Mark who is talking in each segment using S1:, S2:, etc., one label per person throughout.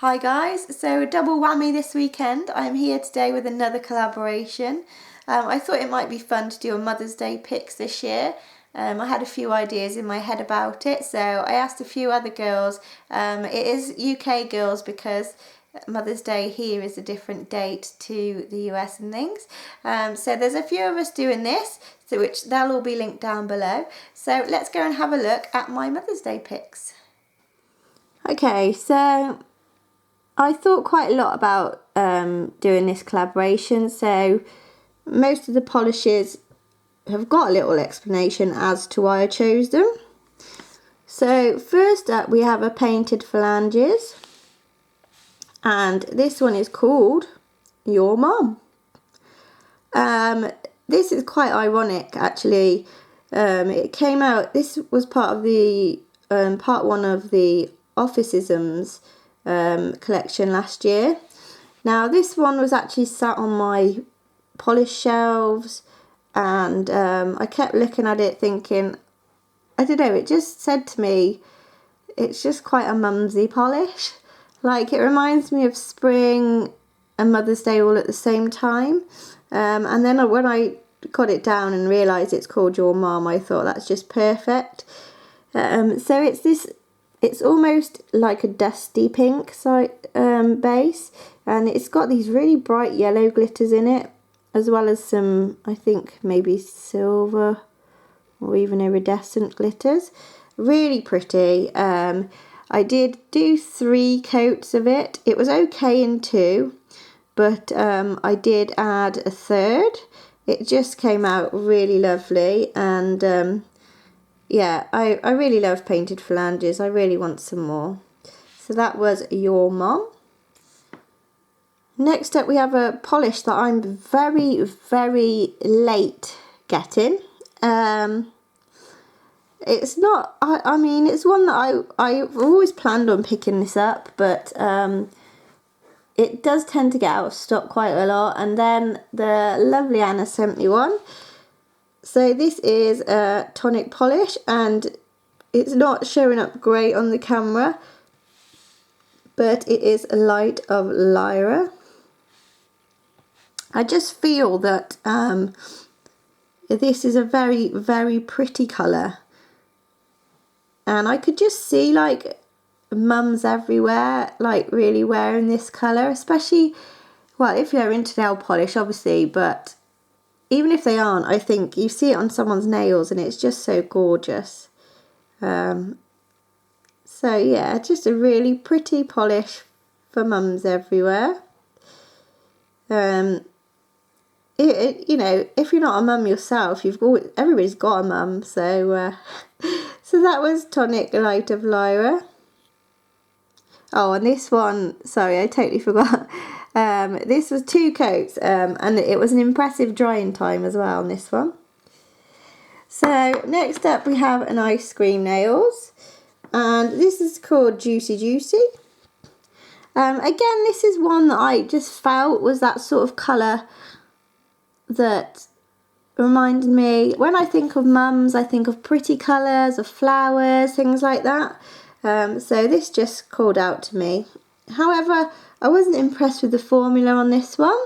S1: Hi guys, so double whammy this weekend. I am here today with another collaboration. I thought it might be fun to do a Mother's Day pics this year. I had a few ideas in my head about it, so I asked a few other girls. It is UK girls because Mother's Day here is a different date to the US and things. So there's a few of us doing this, so which they'll all be linked down below. So let's go and have a look at my Mother's Day pics. Okay, so I thought quite a lot about doing this collaboration, so most of the polishes have got a little explanation as to why I chose them. So first up we have a painted phalanges, and this one is called Your Mum. This is quite ironic actually. It came out, this was part of the part one of the Officisms collection last year. Now this one was actually sat on my polish shelves, and I kept looking at it thinking, I don't know, it just said to me, it's just quite a mumsy polish. Like, it reminds me of spring and Mother's Day all at the same time. And then when I got it down and realised it's called Your Mum, I thought that's just perfect. So it's almost like a dusty pink base, and it's got these really bright yellow glitters in it, as well as some, I think, maybe silver or even iridescent glitters. Really pretty. I did do 3 coats of it. It was okay in 2, but I did add a 3rd. It just came out really lovely, and yeah, I really love painted phalanges. I really want some more. So that was Your Mum. Next up we have a polish that I'm very, very late getting. It's not, I mean, it's one that I've always planned on picking this up, but it does tend to get out of stock quite a lot. And then the lovely Anna sent me one. So this is a Tonic polish, and it's not showing up great on the camera, but it is a Light of Lyra. I just feel that this is a very, very pretty colour, and I could just see like mums everywhere like really wearing this colour, especially, well, if you're into nail polish obviously, but even if they aren't, I think you see it on someone's nails and it's just so gorgeous. So yeah, just a really pretty polish for mums everywhere. You know, if you're not a mum yourself, everybody's got a mum. So so that was Tonic Light of Lyra. Oh, and this one, sorry, I totally forgot. This was 2 coats, and it was an impressive drying time as well on this one. So next up we have an Ice Cream Nails, and this is called Juicy Juicy. Again, this is one that I just felt was that sort of colour that reminded me, when I think of mums, I think of pretty colours, of flowers, things like that. So this just called out to me. However, I wasn't impressed with the formula on this one.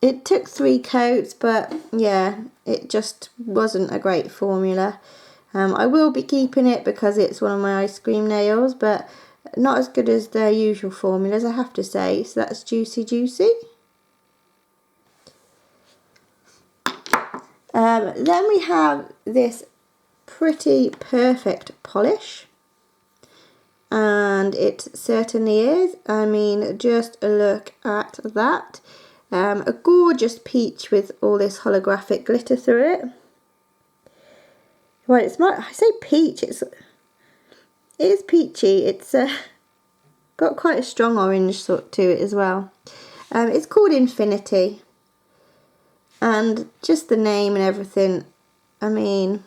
S1: It took 3 coats, but yeah, it just wasn't a great formula. I will be keeping it because it's one of my ice cream nails, but not as good as their usual formulas, I have to say. So that's Juicy Juicy. Then we have this pretty perfect polish, and it certainly is. I mean, just look at that. A gorgeous peach with all this holographic glitter through it. Well, it's not, I say peach, it is peachy. It's got quite a strong orange sort to it as well. It's called Infinity, and just the name and everything, I mean,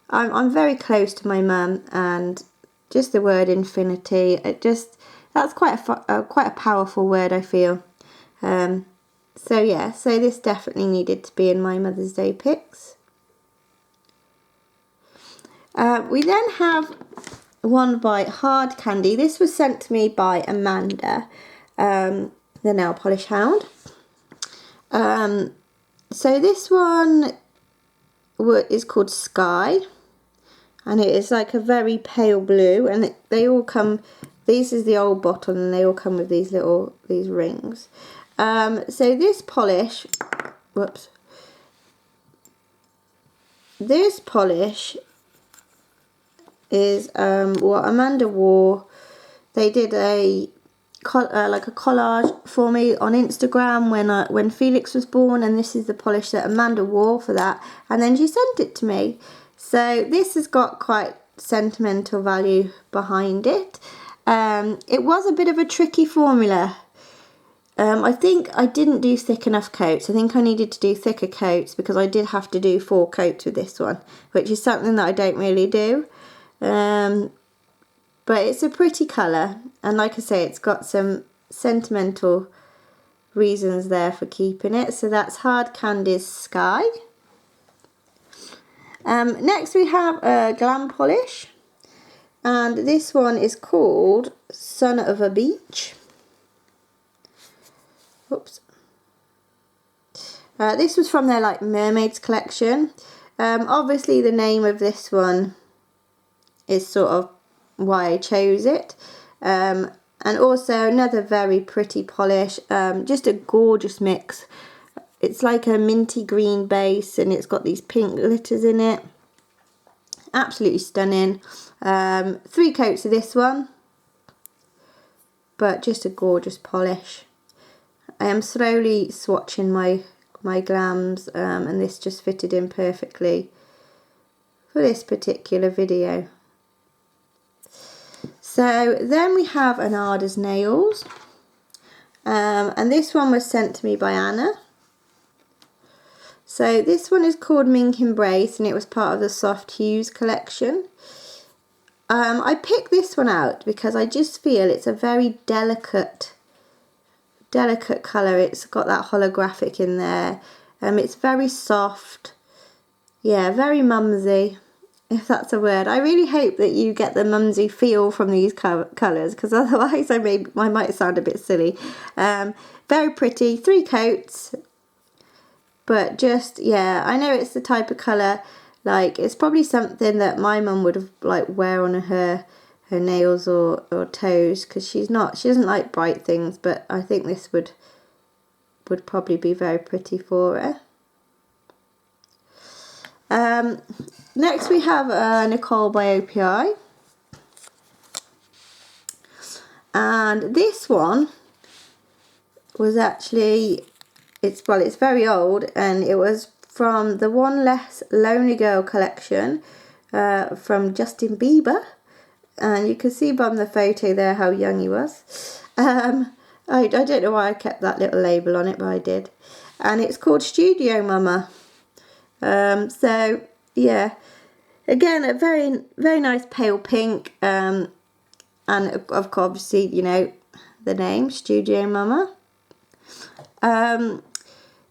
S1: I'm very close to my mum, and just the word infinity, that's quite a powerful word, I feel. So yeah, so this definitely needed to be in my Mother's Day pics. We then have one by Hard Candy. This was sent to me by Amanda, the nail polish hound. So this one is called Sky, and it is like a very pale blue, and they all come, this is the old bottle, and they all come with these rings. So this polish, whoops, this polish is what Amanda wore. They did like a collage for me on Instagram when Felix was born, and this is the polish that Amanda wore for that, and then she sent it to me. So this has got quite sentimental value behind it. It was a bit of a tricky formula. I think I didn't do thick enough coats. I think I needed to do thicker coats, because I did have to do 4 coats with this one, which is something that I don't really do. But it's a pretty colour, and like I say, it's got some sentimental reasons there for keeping it. So that's Hard Candy's Sky. Next we have a glam polish, and this one is called Son of a Beach. Oops. This was from their like mermaids collection. Obviously the name of this one is sort of why I chose it. And also another very pretty polish, just a gorgeous mix. It's like a minty green base, and it's got these pink glitters in it. Absolutely stunning. 3 coats of this one, but just a gorgeous polish. I am slowly swatching my glams, and this just fitted in perfectly for this particular video. So then we have an Ardis Nails, and this one was sent to me by Anna. So this one is called Mink Embrace, and it was part of the Soft Hues collection. I picked this one out because I just feel it's a very delicate colour. It's got that holographic in there. It's very soft. Yeah, very mumsy, if that's a word. I really hope that you get the mumsy feel from these colours, because otherwise I might sound a bit silly. Very pretty, 3 coats, but just, yeah, I know it's the type of colour, like, it's probably something that my mum would have, like, wear on her nails or toes, because she doesn't like bright things, but I think this would probably be very pretty for her. Next we have Nicole by OPI, and this one was actually, it's very old, and it was from the One Less Lonely Girl collection, from Justin Bieber, and you can see from the photo there how young he was. I don't know why I kept that little label on it, but I did, and it's called Studio Mama. So yeah, again, a very, very nice pale pink, and of course, obviously, you know, the name Studio Mama.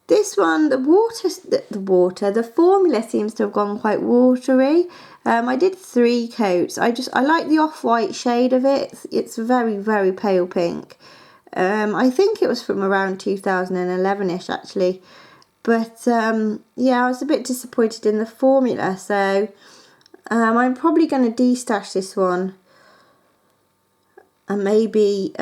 S1: This one, the formula seems to have gone quite watery. I did 3 coats. I like the off-white shade of it. It's very, very pale pink. I think it was from around 2011ish actually. But yeah, I was a bit disappointed in the formula, so I'm probably going to de-stash this one, and maybe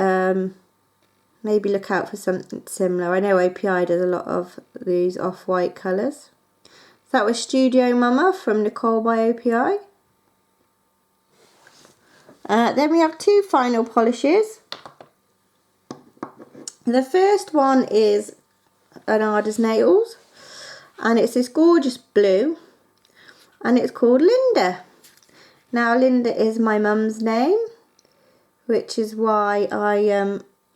S1: look out for something similar. I know OPI does a lot of these off-white colours. So that was Studio Mama from Nicole by OPI. Then we have 2 final polishes. The first one is an Ardis Nails, and it's this gorgeous blue, and it's called Linda. Now Linda is my mum's name, which is why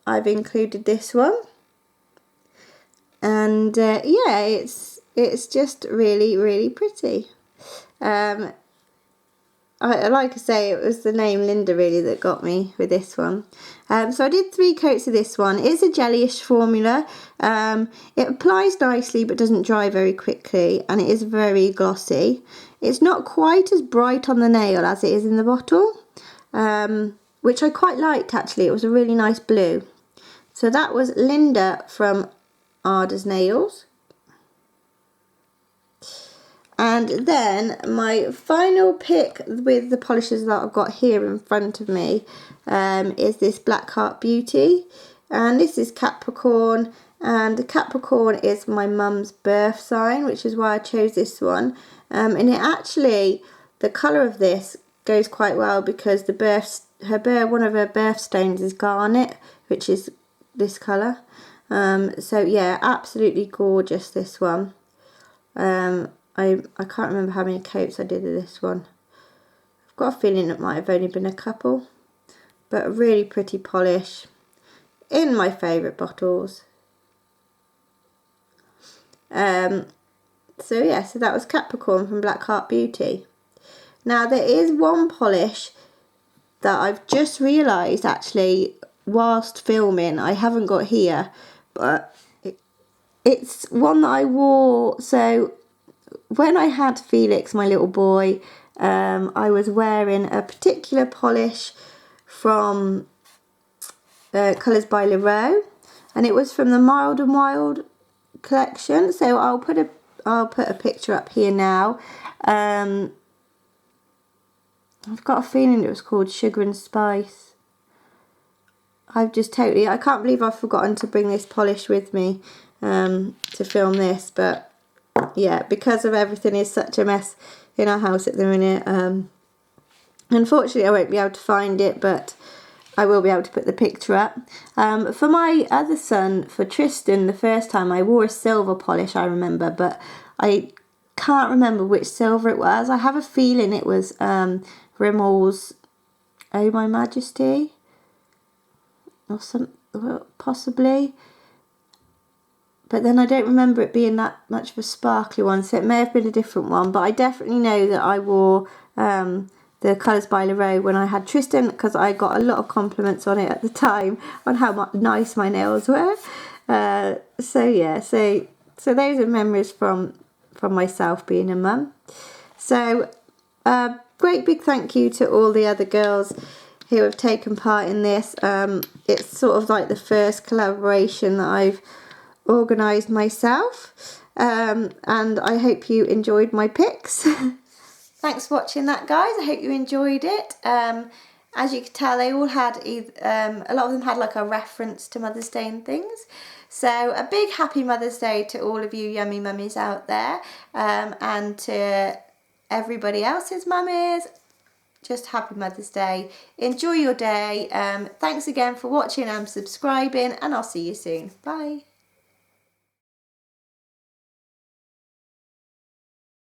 S1: I've included this one, and yeah, it's just really, really pretty. Like I say, it was the name Linda really that got me with this one. So I did 3 coats of this one. It's a jellyish formula. It applies nicely but doesn't dry very quickly, and it is very glossy. It's not quite as bright on the nail as it is in the bottle, which I quite liked actually. It was a really nice blue. So that was Linda from Ardis Nails. And then my final pick with the polishes that I've got here in front of me is this Black Heart Beauty. And this is Capricorn. And Capricorn is my mum's birth sign, which is why I chose this one. And it actually, the colour of this goes quite well because one of her birthstones is garnet, which is this colour. So yeah, absolutely gorgeous, this one. I can't remember how many coats I did of this one. I've got a feeling it might have only been a couple, but a really pretty polish in my favourite bottles. So yeah, so that was Capricorn from Black Heart Beauty. Now there is one polish that I've just realised actually whilst filming I haven't got here, but it's one that I wore. So when I had Felix, my little boy, I was wearing a particular polish from Colours by Leroux, and it was from the Mild and Wild collection. So I'll put a picture up here now. I've got a feeling it was called Sugar and Spice. I can't believe I've forgotten to bring this polish with me to film this, but yeah, because of everything is such a mess in our house at the minute, unfortunately I won't be able to find it, but I will be able to put the picture up. For my other son, for Tristan, the first time I wore a silver polish, I remember, but I can't remember which silver it was. I have a feeling it was Rimmel's Oh My Majesty or possibly. But then I don't remember it being that much of a sparkly one, so it may have been a different one. But I definitely know that I wore the Colours by Leroux when I had Tristan, because I got a lot of compliments on it at the time on how nice my nails were. So yeah, so those are memories from myself being a mum. So great big thank you to all the other girls who have taken part in this. It's sort of like the first collaboration that I've organised myself, and I hope you enjoyed my picks. Thanks for watching that, guys. I hope you enjoyed it. As you can tell, they all had a lot of them had like a reference to Mother's Day and things. So a big happy Mother's Day to all of you yummy mummies out there, and to everybody else's mummies. Just happy Mother's Day. Enjoy your day. Thanks again for watching and subscribing, and I'll see you soon. Bye.